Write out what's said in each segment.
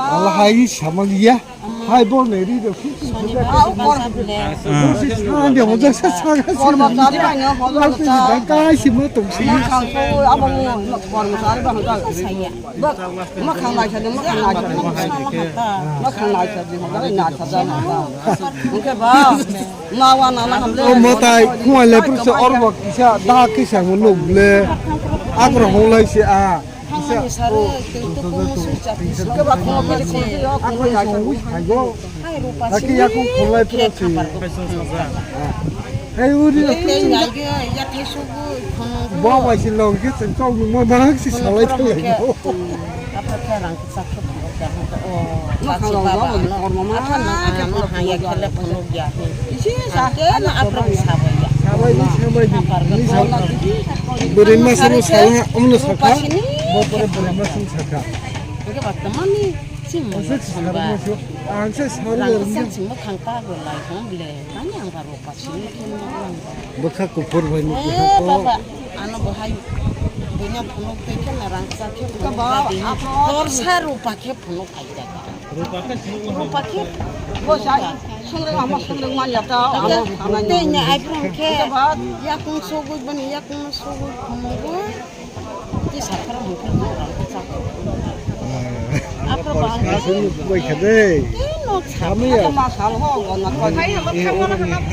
Allah hai sama dia, hai bol neri tu. Mesti sana dia macam sana. Korma cari banyak, korma cari. Kau semua tungsi. Makan tu, abang korma cari banyak tu. Makan lagi saja, makan lagi saja, nak saja. Mungkin bah, lawan anak hamil. Oh, matai, kau lepas tu orang kisah, dah kisah menuk le. Aku orang mulai si a. Lagi aku mulai terus. Hei, uri aku. Bawa si long kita kau mau mana si salai tu lagi. Makan lawan korma makan, Berima sama saya, Saka. Berima sama Saka. Oke, teman ni, semua. Angsa sama. Semua kangta golai, homble. Kami yang baru pasini. Baka kupur bani. Bapa, anak bahayu. Punya penuh pikir orang sakit. Torsa rupa ke penuh aja. Rupa ke. Bos saya, sungguh amat sungguh manja tahu. Tanya iPhone ke. Ya kung sugut bani, ya kung sugut kamu. Di sakar mungkin orang sakit. Apa bang? Baik kadai. Kami ya. Masalah orang nak. Hai, kamu nak.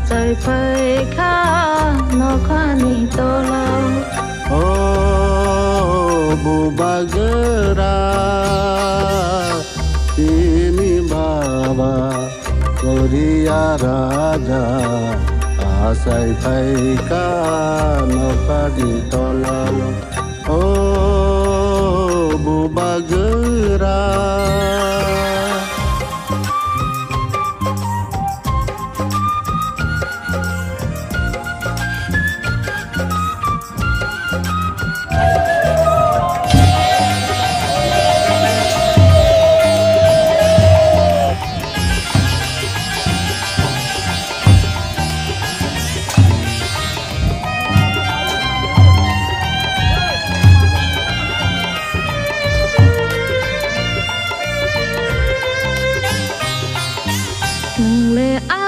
Trời phơi khá nó khani tolo Oh Bubagera ini baba Korea raja asai thaika no khani tolo Oh Bubagera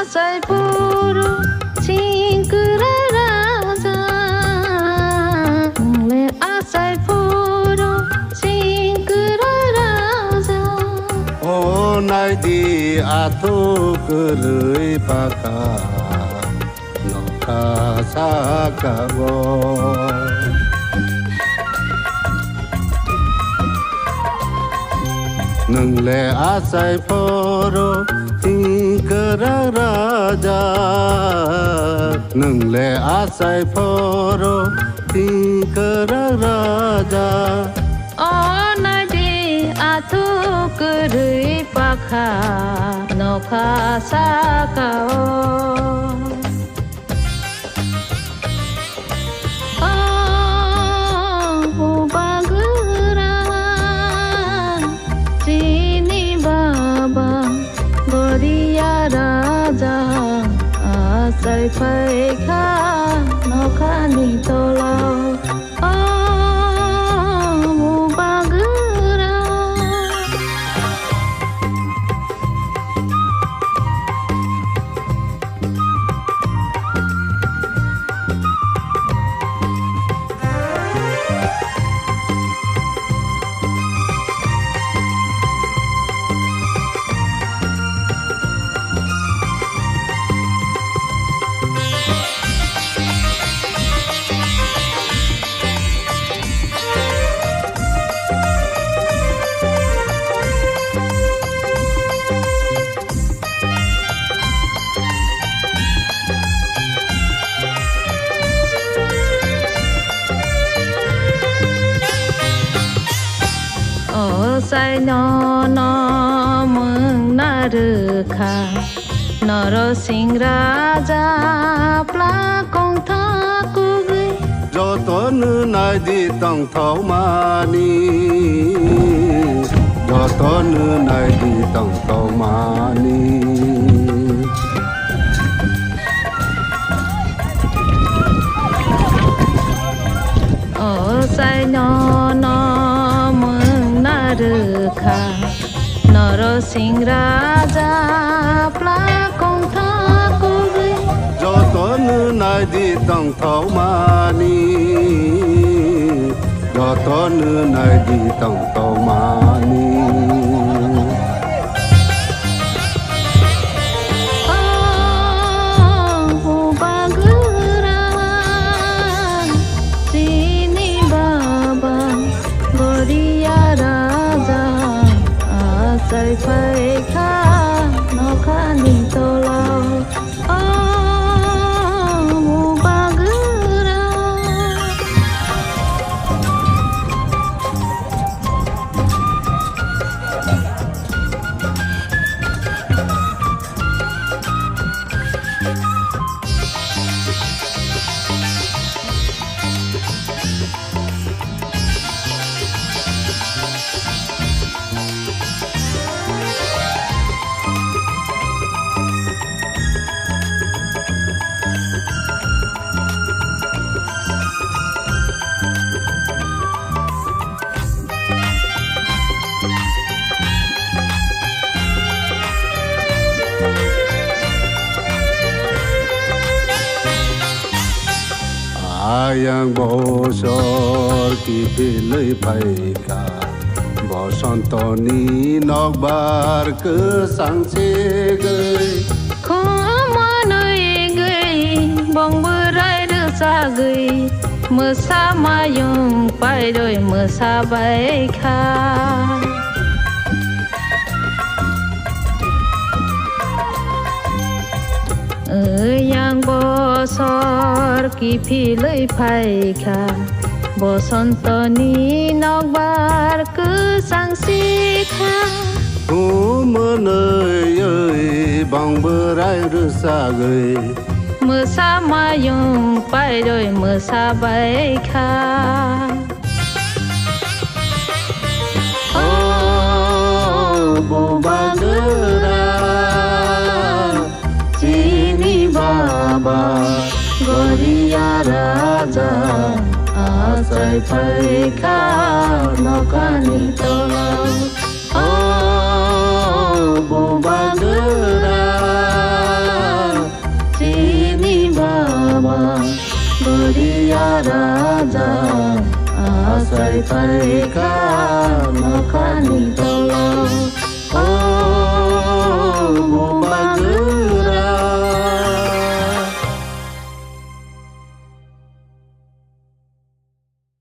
asai puru singkara raja le asai puru singkara raja Oh nai di atuk lui paka noka sakawo nung le asai puru Singkara raja nung le asai poro singkara raja oh nadi atu kerui pakha nokha sakao Baba Gloria raja asai phai kha no kha ni tolau mu bagra sai no mừng na rư kha noro sing raja pla kong tha ku gui do to nu nai di tong thau ma ni do to nu nai di tong thau ma ni sai no mừng na rư kha noro sing raja pla kong tha ku gui do to nu nai di tong thau ma ni do to nu nai di tong thau ma ni sai phai kha no kha ni tolau mu bagra ayang bosor ki pilai phai ka bosonto ni nok bar ke sang se gai kho ma noi gai bong berai de sa gai mơ sa ma yung pai doi mơ sa bai kha yang bosor ki pilai phai kha bosonto ni nok bar ke sang si kha mơ nơi ơi bong berai de sa gai mơ sa ma yung pai doi mơ sa bai kha bo bagra chini baba goriya raja asai phai kha no kha ni tolau bo bagra chini baba goriya raja asai phai kha no kha